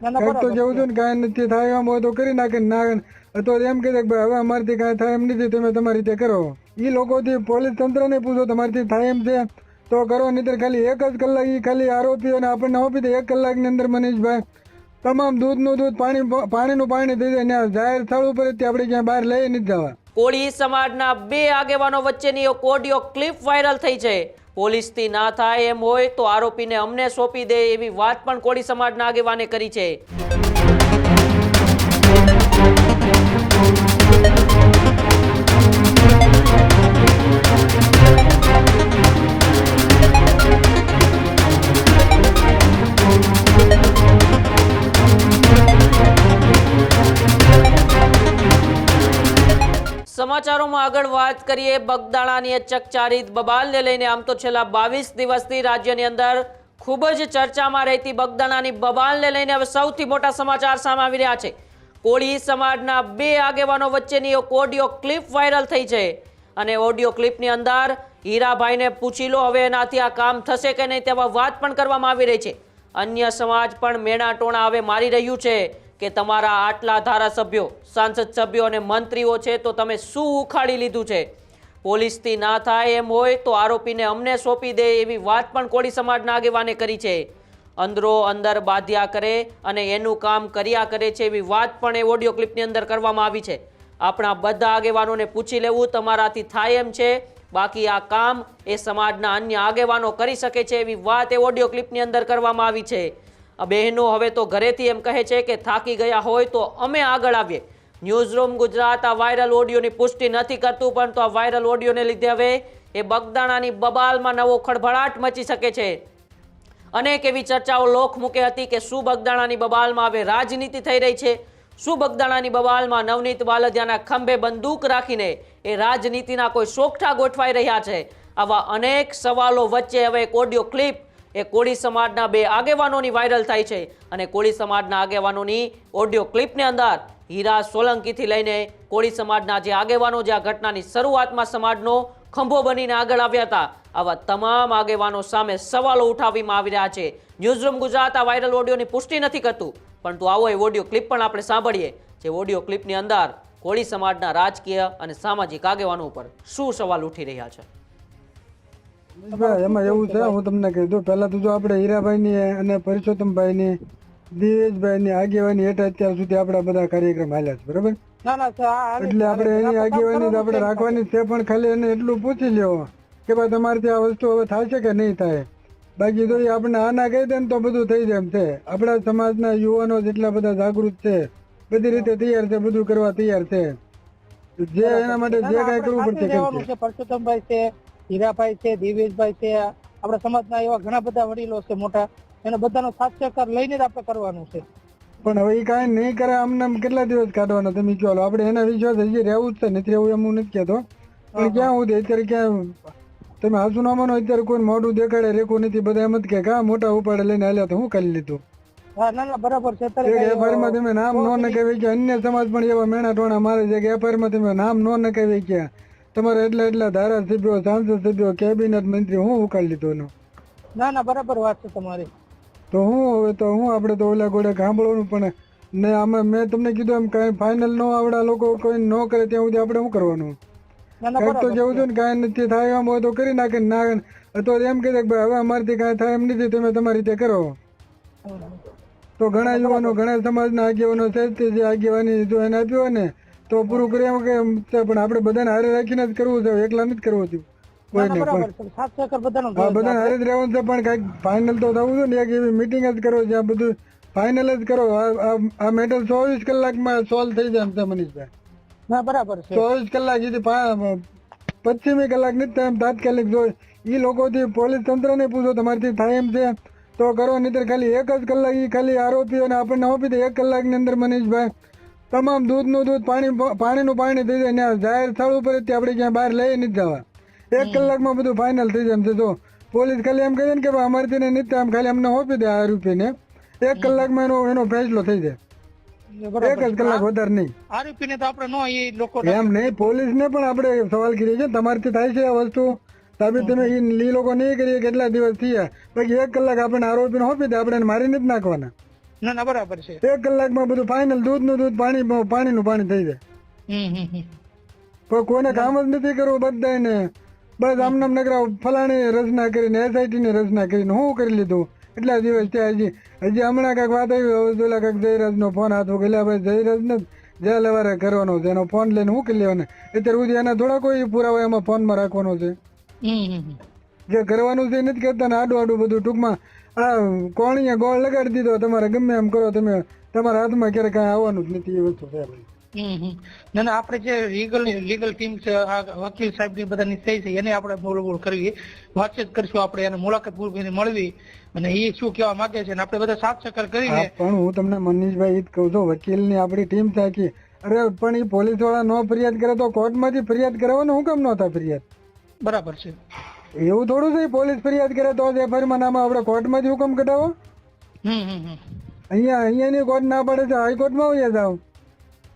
કંઈક તો કેવું છું ને કાંઈ નથી થાય એમ હોય તો કરી નાખે ના અથવા એમ કહે કે ભાઈ હવે અમારથી કાંઈ થાય એમ નથી, તમે તમારી રીતે કરો. એ લોકોથી પોલીસ તંત્રને પૂછો તમારથી થાય એમ છે તો કરો, નહીતર ખાલી 1 જ કલાક એ ખાલી આરોપીઓને આપણને આપી દે 1 કલાકની અંદર મનીષભાઈ તમામ દૂધનું દૂધ પાણીનું પાણી થઈ જાય ને જાહેર સ્થળ ઉપર આપણે ક્યાં બહાર લઈ નથી જવા. કોળી સમાજના 2 આગેવાનો વચ્ચેની એક ઓડિયો ક્લિપ વાયરલ થઈ છે. પોલીસથી ના થાય એમ હોય તો આરોપીને અમને સોંપી દે એવી વાત પણ કોળી સમાજના આગેવાને કરી છે. સમાચારોમાં આગળ વાત કરીએ બગદાણાની ચકચારિત બબાલને લઈને. આમ તો છેલ્લા 22 દિવસથી રાજ્યની અંદર ખૂબ જ ચર્ચામાં રહેતી બગદાણાની બબાલને લઈને હવે સૌથી મોટા સમાચાર સામે આવી રહ્યા છે. કોળી સમાજના 2 આગેવાનો વચ્ચેની એક ઓડિયો ક્લિપ વાયરલ થઈ છે અને ઓડિયો ક્લિપની અંદર હીરાભાઈને પૂછી લો હવે એનાથી આ કામ થશે કે નહીં તેવા વાત પણ કરવામાં આવી રહી છે. અન્ય સમાજ પણ મેણા ટોણા હવે મારી રહ્યું છે કે તમારા આટલા ધારાસભ્યો, સાંસદ સભ્યો અને મંત્રીઓ છે તો તમે શું ઉખાડી લીધું છે? પોલીસથી ના થાય એમ હોય તો આરોપીને અમને સોંપી દે એવી વાત પણ કોળી સમાજના આગેવાને કરી છે. અંદરો અંદર બાંધ્યા કરે અને એનું કામ કર્યા કરે છે એવી વાત પણ એ ઓડિયો ક્લિપની અંદર કરવામાં આવી છે. આપણા બધા આગેવાનોને પૂછી લેવું તમારાથી થાય એમ છે, બાકી આ કામ એ સમાજના અન્ય આગેવાનો કરી શકે છે એવી વાત એ ઓડિયો ક્લિપની અંદર કરવામાં આવી છે. આ બહેનો હવે તો ઘરેથી એમ કહે છે કે થાકી ગયા હોય તો અમે આગળ આવીએ. ન્યૂઝરૂમ ગુજરાત આ વાયરલ ઓડિયોની પુષ્ટિ નથી કરતું, પરંતુ આ વાયરલ ઓડિયોને લીધે હવે એ બગદાણાની બબાલમાં નવો ખળભળાટ મચી શકે છે. અનેક એવી ચર્ચાઓ લોક મૂકે હતી કે શું બગદાણાની બબાલમાં હવે રાજનીતિ થઈ રહી છે? શું બગદાણાની બબાલમાં નવનીત વાલદિયાના ખંભે બંદૂક રાખીને એ રાજનીતિના કોઈ સોગઠા ગોઠવાઈ રહ્યા છે? આવા અનેક સવાલો વચ્ચે હવે એક ઓડિયો ક્લિપ એ કોળી સમાજના 2 આગેવાનોની વાયરલ થાય છે અને કોળી સમાજના આગેવાનોની ઓડિયો ક્લિપની અંદર હીરા સોલંકીથી લઈને કોળી સમાજના જે આગેવાનો જે આ ઘટનાની શરૂઆતમાં સમાજનો ખંભો બનીને આગળ આવ્યા હતા, આવા તમામ આગેવાનો સામે સવાલો ઉઠાવવામાં આવી રહ્યા છે. ન્યૂઝરૂમ ગુજરાત આ વાયરલ ઓડિયોની પુષ્ટિ નથી કરતું, પરંતુ આવો એ ઓડિયો ક્લિપ પણ આપણે સાંભળીએ જે ઓડિયો ક્લિપની અંદર કોળી સમાજના રાજકીય અને સામાજિક આગેવાનો ઉપર શું સવાલ ઉઠી રહ્યા છે. એમાં એવું છે, હું તમને કહી દઉં, પહેલા તો જો આપણે હીરાભાઈની અને પરસોત્તમભાઈની, દિવેશભાઈની આગેવાની હેઠળ અત્યાર સુધી આપણા બધા કાર્યક્રમ હાલ્યા છે, બરાબર? એટલે આપણે એની આગેવાની આપણે રાખવાની છે, પણ ખાલી એને એટલું પૂછી લ્યો કે ભાઈ તમારથી આ વસ્તુ હવે થશે કે નહીં થાય. બાકી તો આપણે આના કહી દે ને તો બધું થઈ જાય એમ છે. આપણા સમાજના યુવાનો જેટલા બધા જાગૃત છે, બધી રીતે તૈયાર છે, બધું કરવા તૈયાર છે. જે એના માટે જે કાંઈ કરવું પડશે. પરસોત્તમભાઈ છે, હીરાભાઈ છે, દિવેશભાઈ છે, આપણા સમાજના એવા ઘણા બધા વડીલો છે મોટા, એને બધાનો સાથ સહકાર લઈને જ આપણે કરવાનું છે. પણ હવે એ કાંઈ નહીં કરે આમને કેટલા દિવસ કાઢવાના તમે કહો? આપણે એના વિશ્વાસ હજી રહેવું જ છે, નથી રહેવું એમ હું નથી કહેતો, પણ ક્યાં હું અત્યારે ક્યાં તમે હાસુ ના માનો, અત્યારે કોઈ મોઢું દેખાડે રેખું નથી, બધા એમ જ કે કા મોટા ઉપાડે લઈને હાલ્યા તો હું કરી લીધું. બરાબર છે. એફઆઈઆરમાં તમે નામ નો નખાવી કે અન્ય સમાજ પણ એવા મેણા ટોણા મારે છે કે એફઆઈઆરમાં તમે નામ નો નખાવી કે તમારે એટલા ધારાસભ્યો, સાંસદ સભ્યો, કેબિનેટ મંત્રી હું ઉકાળી લીધો એનો. ના બરાબર વાત છે તમારી. તો હું હવે તો હું આપણે તો ઓલા ગોળે સાંભળવાનું, પણ ને આમાં મેં તમને કીધું એમ કાંઈ ફાઇનલ નો આવડા લોકો કોઈ ન કરે ત્યાં સુધી આપણે શું કરવાનું? કંઈક તો કેવું છું ને કાંઈ નથી થાય એમ હોય તો કરી નાખે ના અથવા એમ કહે કે ભાઈ હવે અમારથી કાંઈ થાય એમ નથી, તમે તમારી રીતે કરો. તો ઘણા યુવાનો, ઘણા સમાજના આગેવાનો છે, જે આગેવાની જો એને આપ્યો હોય ને તો પૂરું કરી એમ કે, પણ આપણે બધાને હારે રાખીને જ કરવું છે, એકલા નથી કરવું હતું કોઈને. બધાને હારે જ રહેવું છે, પણ કાંઈક ફાઇનલ તો થવું છે ને, એક એવી મિટિંગ જ કરો જ્યાં બધું ફાઇનલ જ કરો. આ મેટર 24 કલાકમાં સોલ્વ થઈ જાય એમ છે મનીષભાઈ. ના બરાબર છે. 24 કલાક એથી 25મી કલાક નથી થાય એમ તાત્કાલિક. જો એ લોકોથી પોલીસ તંત્રને પૂછો તમારથી થાય એમ છે તો કરો, નહીતર ખાલી 1 જ કલાક એ ખાલી આરોપીઓને આપણને આપી દે 1 કલાકની અંદર મનીષભાઈ તમામ દૂધનું દૂધ પાણીનું પાણી થઈ જાય ને જાહેર સ્થળ ઉપર આપણે ક્યાં બહાર લઈ નથી જવા. 1 કલાકમાં બધું ફાઇનલ થઈ જાય એમ છે. જો પોલીસ ખાલી એમ કહે છે ને કે અમારથી ને નથી એમ ખાલી અમને આપી દે આરોપીને, 1 કલાકમાં એનો ફેસલો થઈ જાય. 1 જ કલાક વધારે નહીં. આરોપીને તો આપણે નો એ લોકો એમ નહીં, પોલીસને પણ આપણે સવાલ કરીએ છીએ તમારથી થાય છે આ વસ્તુ સાબિત, તમે એ લોકો નહીં કરીએ કેટલા દિવસ થયા, બાકી 1 કલાક આપણે આરોપીને આપી દે, આપણે મારી નથી નાખવાના. ના ના બરાબર છે 1 કલાકમાં બધું ફાઇનલ, દૂધનું દૂધ, પાણીનું પાણી થઈ જાય. પણ કોઈને કામ જ નથી કરવું બધાને. બસ આમનામ નકરા ફલાણી રચના કરીને, SIT ની રચના કરીને હું કરી લીધું એટલા દિવસ ત્યાં. હજી હમણાં કાંઈક વાત આવી, ઓલા કાંઈક જયરાજનો ફોન હાથ ગયેલા, ભાઈ જયરાજ ને જ્યાં લવારે કરવાનો છે એનો ફોન લઈને હું કરી લેવાને. અત્યારે સુધી એના થોડા કોઈ પુરાવા એમાં ફોનમાં રાખવાનો છે. જે કરવાનું છે એ નથી કરતા ને આડું બધું. ટૂંકમાં આ કોણીએ ગોળ લગાડી દીધો, તમારે ગમે એમ કરો, તમે તમારા હાથમાં ક્યારે કાંઈ આવવાનું જ નથી, એ વસ્તુ છે ભાઈ. ના ના આપણે જે લીગલ ટીમ છે, આ વકીલ સાહેબ ની બધાની સહી છે, એને આપણે બોલ કરવી, વાતચીત કરશું આપણે, એને મુલાકાત પૂર્વકની મળવી અને એ શું કહેવા માંગે છે, આપણે બધા સાથ સહકાર કરીને. પણ હું તમને મનીષભાઈ એ જ કહું છું, વકીલની આપણી ટીમ થાકી. અરે પણ એ પોલીસ વાળા નો ફરિયાદ કરે તો કોર્ટમાંથી ફરિયાદ કરાવવાનું, હું કેમ ન થાય ફરિયાદ? બરાબર છે. એવું થોડું છે પોલીસ ફરિયાદ કરે તો જ FIR માં નામ આપણે કોર્ટમાંથી હુકમ કઢાવો? અહીંયાની કોર્ટ ના પાડે છે, હાઈકોર્ટમાં વયા જાવ.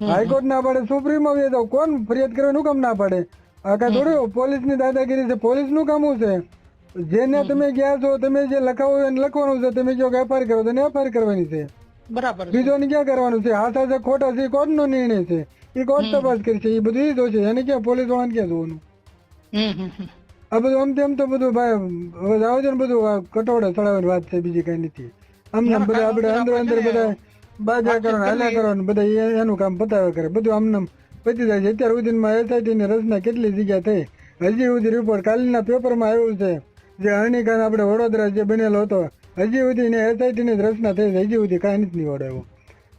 હાઈકોર્ટ ના પાડે, સુપ્રીમમાં વયા જાવ. કોણ ફરિયાદ કરવાનું કામ ના પાડે? આ કાંઈ થોડું પોલીસની દાદાગીરી છે. પોલીસનું કામ શું છે? જેને તમે ગયા છો, તમે જે લખાવો એને લખવાનું છે. તમે જો FIR કરો તો FIR કરવાની છે. બરાબર. બીજોને ક્યાં કરવાનું છે? હાથા છે ખોટા છે, કોર્ટ નો નિર્ણય છે, એ કોર્ટ તપાસ કરશે. એ બધું ઈ છે, એને ક્યાં પોલીસ વાળાને ક્યાં જોવાનું? આ બધું આમ તેમ તો બધું ભાઈ જાવ છે ને, બધું કટોળે ચડાવવાની વાત છે, બીજી કઈ નથી. આમને બધા આપણે અંદર બધા બાજા કરો ને હાલ્યા કરો ને બધા એનું કામ પતાવ્યા કરે. બધું આમને પતી જાય છે. અત્યાર સુધીમાં SIT ની રચના કેટલી જગ્યા થઈ, હજી સુધી રિપોર્ટ કાલના પેપરમાં આવ્યું છે. જે હરણીકાંડ આપણે વડોદરા જે બનેલો હતો, હજી સુધી SIT ની રચના થઈ, હજી સુધી કાંઈ નથી નિવડાવ્યું.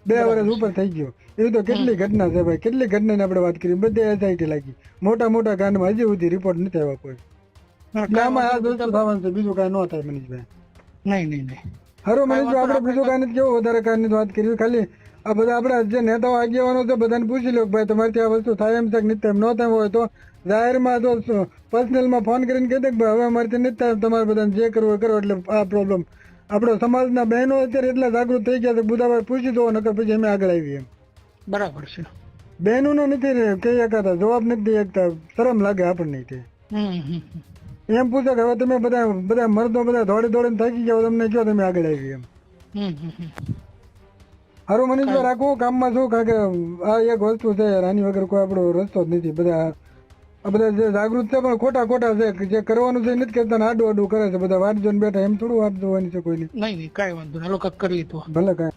2 વર્ષ ઉપર થઈ ગયું. એવી તો કેટલી ઘટના છે ભાઈ, કેટલી ઘટનાની આપણે વાત કરી. બધે SIT લાગી, મોટા કાંડમાં હજી સુધી રિપોર્ટ નથી આવ્યા કોઈ. આમાં આ દોસ્તો થવાનું છે, બીજું કાંઈ ન થાય મનીષભાઈ. નહીં. હારું મનીષભાઈ, આપણે બીજું કાંઈ નથી કેવું, વધારે કાંઈ નથી વાત કરી. ખાલી આ બધા આપણા જે નેતાઓ આગેવાનો છે બધાને પૂછી લો ભાઈ તમારી આ વસ્તુ થાય એમ છે કે નથી થાય. ન થાય હોય તો જાહેરમાં તો પર્સનલમાં ફોન કરીને કહી દે કે ભાઈ હવે અમારી નથી થાય, તમારે બધાને જે કરવું કરો. એટલે આ પ્રોબ્લેમ આપણો સમાજના બહેનો અત્યારે એટલા જાગૃત થઈ ગયા છે, બુધાભાઈ પૂછી દો, નકર પછી અમે આગળ આવીએ. બરાબર છે. બહેનો નથી કહી શકતા, જવાબ નથી દઈ શકતા, શરમ લાગે આપણને. એમ પૂછે કે હવે તમે બધા મર્દો બધા દોડીને થાકી ગયા, તમને કયો તમે આગળ આવી એમ. હારું મનીષભાઈ, રાખવું કામમાં શું, કારણ કે આ એક વસ્તુ છે યાર, આની વગર કોઈ આપણો રસ્તો જ નથી. બધા જે જાગૃત છે પણ ખોટા છે, જે કરવાનું છે નથી કરતા, આડું કરે છે બધા. વાટ જોઈને બેઠા, એમ થોડું વાટ જોવાની છે કોઈની. નહીં કાંઈ વાંધો નહીં, લોકો કરવી તો ભલે કાંઈ.